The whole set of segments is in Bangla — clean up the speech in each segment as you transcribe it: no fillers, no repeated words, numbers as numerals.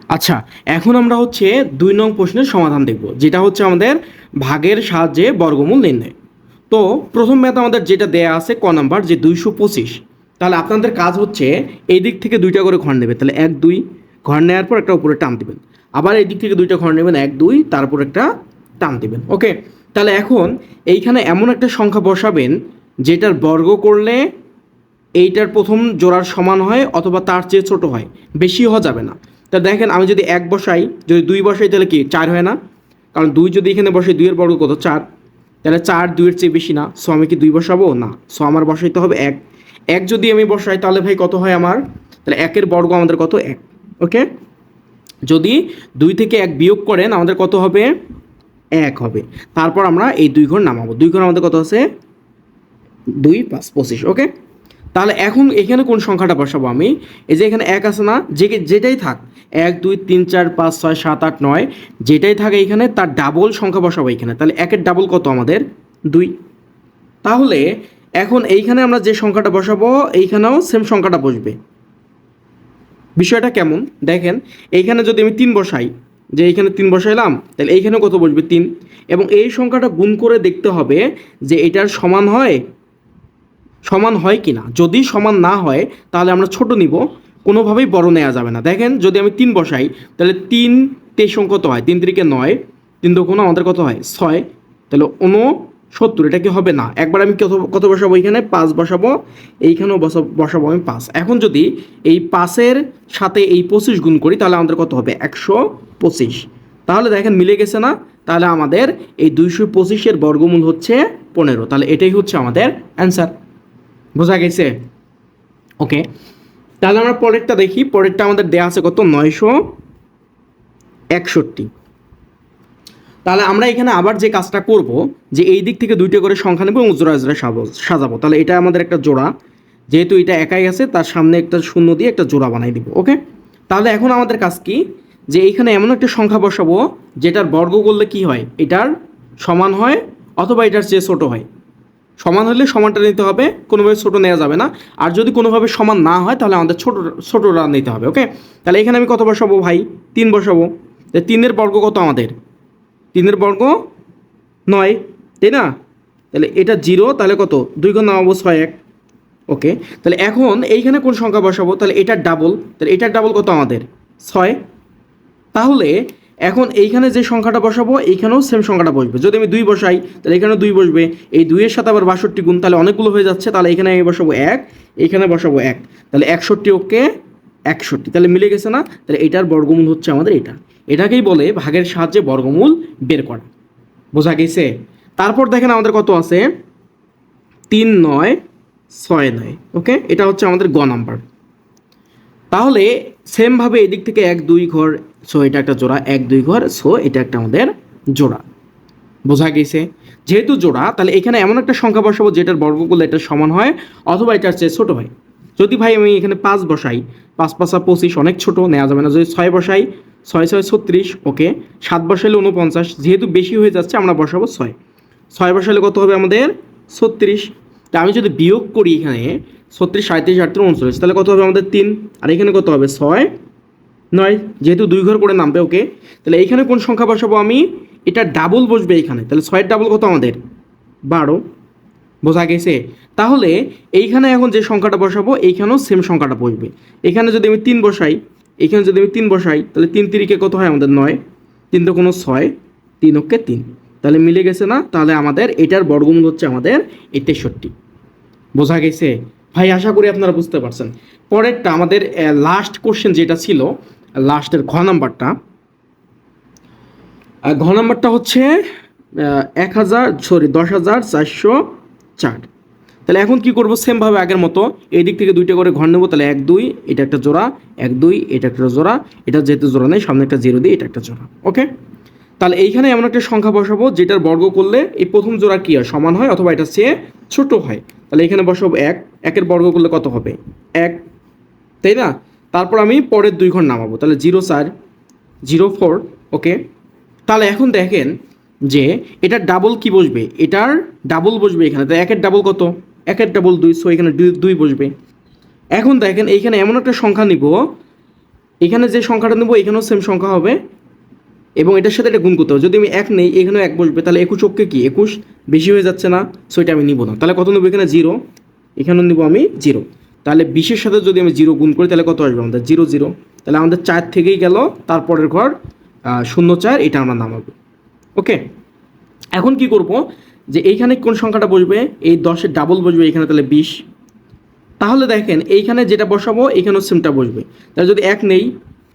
আচ্ছা, এখন আমরা হচ্ছে 2 নং প্রশ্নের সমাধান দেখব, যেটা হচ্ছে আমাদের ভাগের সাহায্যে বর্গমূল নির্ণয়। তো প্রথম ম্যাথ আমাদের যেটা দেয়া আছে ক নাম্বার, যে 225। তাহলে আপনাদের কাজ হচ্ছে এই দিক থেকে 2টা করে ঘর নেবে, তাহলে 1 2 ঘর নেওয়ার পর একটা উপরে টান দিবেন, আবার এই দিক থেকে 2টা ঘর নেবেন 1 2, তারপর একটা টান দিবেন। ওকে, তাহলে এখন এইখানে এমন একটা সংখ্যা বসাবেন যেটার বর্গ করলে এইটার প্রথম জোড়ার সমান হয় অথবা তার চেয়ে ছোট হয়, বেশি হওয়া যাবে না। তা দেখেন, আমি যদি 1 বসাই, যদি 2 বসাই, তাহলে কি 4 হয় না? কারণ 2 যদি এখানে বসাই, 2 এর বর্গ কত? 4। তাহলে 4 2 এর চেয়ে বেশি না, সো আমি কি 2 বসাবো না, সো আমার বসাইতে হবে 1। 1 যদি আমি বসাই তাহলে ভাই কত হয় আমার? তাহলে 1 এর বর্গ আমাদের কত? 1। ওকে, যদি 2 থেকে 1 বিয়োগ করেন আমাদের কত হবে? 1 হবে। তারপর আমরা এই 2 ঘর নামাবো। 2 ঘর আমাদের কত আছে? 2 5 25। ওকে, তাহলে এখন এখানে কোন সংখ্যাটা বসাবো আমি? এই যে এখানে 1 আছে না, যেটাই থাক, 1 2 3 4 5 6 7 8 9, যেটাই থাকে এখানে তার ডাবল সংখ্যা বসাবো এখানে। তাহলে 1-এর ডাবল কত আমাদের? 2। তাহলে এখন এইখানে আমরা যে সংখ্যাটা বসাবো এইখানেও সেম সংখ্যাটা বসবে। বিষয়টা কেমন দেখেন, এইখানে যদি আমি 3 বসাই, যে এইখানে 3 বসাইলাম, তাহলে এইখানেও কত বসবে? 3। এবং এই সংখ্যাটা গুণ করে দেখতে হবে যে এটার সমান হয় কি না। যদি সমান না হয় তাহলে আমরা ছোট নিব, কোনোভাবেই বড় নেওয়া যাবে না। দেখেন, যদি আমি 3 বসাই, তাহলে 3 তেইশ কত হয়? 3 3 9, 3 2 আমাদের কত হয়? 6। তাহলে 69, এটা কি হবে না? একবার আমি কত বসাবো? এখানে 5 বসাবো, এইখানেও বসাবো আমি 5। এখন যদি এই 5-এর সাথে এই 25 গুণ করি তাহলে আমাদের কত হবে? 125। তাহলে দেখেন মিলে গেছে না? তাহলে আমাদের এই 225-এর বর্গমূল হচ্ছে 15। তাহলে এটাই হচ্ছে আমাদের অ্যান্সার। বোঝা গেছে? ওকে, তাহলে আমরা পরেরটা দেখি। পরেরটা আমাদের দেয়া আছে কত? 961। তাহলে আমরা এখানে আবার যে কাজটা করব, যে এই দিক থেকে 2টা করে সংখ্যা নেব এবং জোড়া জোড়া সাজাবো। তাহলে এটা আমাদের একটা জোড়া, যেহেতু এটা একাই আছে তার সামনে একটা শূন্য দিয়ে একটা জোড়া বানাই দিব। ওকে, তাহলে এখন আমাদের কাজ কি, যে এইখানে এমন একটা সংখ্যা বসাবো যেটার বর্গ করলে কি হয়? এটার সমান হয় অথবা এটার চেয়ে ছোট হয়। সমান হলে সমানটা নিতে হবে, কোনোভাবে ছোট নেওয়া যাবে না। আর যদি কোনোভাবে সমান না হয় তাহলে আমাদের ছোটটা নিতে হবে। ওকে, তাহলে এখানে আমি কত বসাবো ভাই? 3 বসাবো। 3-এর বর্গ কত আমাদের? 3-এর বর্গ 9, তাই না? তাহলে এটা 0, তাহলে কত? 2 গুণ নামাবো 6 1। ওকে, তাহলে এখন এইখানে কোন সংখ্যা বসাবো? তাহলে এটার ডাবল। তাহলে এটার ডাবল কত আমাদের? 6। তাহলে এখন এইখানে যে সংখ্যাটা বসাবো এইখানেও সেম সংখ্যাটা বসবে। যদি আমি 2 বসাই তাহলে এখানেও 2 বসবে। এই 2-এর সাথে আবার 62 গুণ, তাহলে অনেকগুলো হয়ে যাচ্ছে। তাহলে এখানে আমি বসাবো 1, এখানে বসাবো 1, তাহলে 61। ওকে, 61, তাহলে মিলে গেছে না? তাহলে এটার বর্গমূল হচ্ছে আমাদের এটা। এটাকেই বলে ভাগের সাহায্যে বর্গমূল বের করা। বোঝা গেছে? তারপর দেখেন আমাদের কত আছে? 3 9 6 9। ওকে, এটা হচ্ছে আমাদের গ নাম্বার। তাহলে সেমভাবে এদিক থেকে 1 2 ঘর, সো এটা একটা জোড়া, 1 2 ঘর, সো এটা একটা আমাদের জোড়া। বোঝা গেছে? যেহেতু জোড়া, তাহলে এখানে এমন একটা সংখ্যা বসাবো যেটার বর্গ করলে এটা সমান হয় অথবা এটার চেয়ে ছোট হয়। যদি ভাই আমি এখানে 5 বসাই, 5 5 25, অনেক ছোট নেওয়া যাবে না। যদি 6 বসাই, 6 6 36। ওকে, 7 বসাইলে 49, যেহেতু বেশি হয়ে যাচ্ছে আমরা বসাবো 6। 6 বসাইলে কত হবে আমাদের? 36। তা আমি যদি বিয়োগ করি এখানে 36 37 38 39, তাহলে কত হবে আমাদের? 3। আর এখানে কত হবে? 6 9, যেহেতু 2 ঘর করে নামবে। ওকে, তাহলে এইখানে কোন সংখ্যা বসাবো আমি? এটা ডাবল বসবে এইখানে। তাহলে 6-এর ডাবল কত আমাদের? 12। বোঝা গেছে? তাহলে এইখানে এখন যে সংখ্যাটা বসাবো এইখানেও সেম সংখ্যাটা বসবে। এখানে যদি আমি 3 বসাই, এখানে যদি আমি 3 বসাই, তাহলে 3 3 কত হয় আমাদের? 9, 3 তো কোনো 6, 3 ওকে 3, তাহলে মিলে গেছে না? তাহলে আমাদের এটার বর্গমূল হচ্ছে আমাদের 63। বোঝা গেছে ভাই? আশা করি আপনারা বুঝতে পারছেন। পরেরটা আমাদের লাস্ট কোশ্চেন যেটা ছিল, লাস্টের ঘ নাম্বারটা। ঘ নাম্বারটা হচ্ছে 10,404। তাহলে এখন কি করব? সেমভাবে আগের মতো এই দিক থেকে 2টা করে ঘর নেব। তাহলে 1 2, এটা একটা জোড়া, 1 2, এটা একটা জোড়া, এটা যেহেতু জোড়া নেই সামনে একটা 0 দিয়ে এটা একটা জোড়া। ওকে, তাহলে এইখানে এমন একটা সংখ্যা বসাবো যেটার বর্গ করলে এই প্রথম জোড়া কি হয়? সমান হয় অথবা এটা চেয়ে ছোট হয়। তাহলে এখানে বসাবো 1, 1-এর বর্গ করলে কত হবে? 1, তাই না? তারপর আমি পরের 2 ঘর নামাবো, তাহলে 0 4 0 4। ওকে, তাহলে এখন দেখেন যে এটার ডাবল কি বসবে? এটার ডাবল বসবে এখানে। তো 1-এর ডাবল কত? 1-এর ডাবল 2, সো এখানে 2 বসবে। এখন দেখেন এইখানে এমন একটা সংখ্যা নিব এখানে যে সংখ্যাটা নেবো এখানেও সেম সংখ্যা হবে এবং এটার সাথে এটা গুণ করতে হবে। যদি আমি 1 নেই এখানেও 1 বসবে, তাহলে 21 অক্ষে কি 21 বেশি হয়ে যাচ্ছে না, সো এটা আমি নিব না। তাহলে কত নেবো এখানে 0, এখানেও নেবো আমি 0। তাহলে 20-এর সাথে যদি আমি 0 গুণ করি তাহলে কত আসবে আমাদের 0 0। তাহলে আমাদের 4 থেকেই গেল, তারপরের ঘর 0 4, এটা আমরা নামাবো। ওকে, এখন কি করব যে এইখানে কোন সংখ্যাটা বসবে, এই 10-এর ডাবল বসবে এখানে, তাহলে 20। তাহলে দেখেন এইখানে যেটা বসাবো এখানেও সেমটা বসবে। তাহলে যদি 1 নেই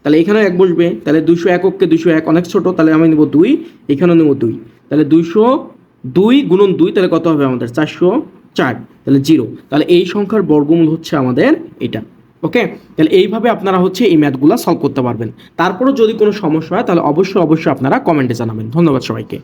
তাহলে এখানেও 1 বসবে, তাহলে 201 অক্ষে 201 অনেক ছোটো, তাহলে আমি নেব 2, এখানেও নেব 2। তাহলে 202 গুণন 2, তাহলে কত হবে আমাদের 404, তাহলে 0। তাহলে এই সংখ্যার বর্গমূল হচ্ছে আমাদের এটা। ওকে, তাহলে এইভাবে আপনারা হচ্ছে এই ম্যাথগুলো সলভ করতে পারবেন। তারপরেও যদি কোনো সমস্যা হয় তাহলে অবশ্যই আপনারা কমেন্টে জানাবেন। ধন্যবাদ সবাইকে।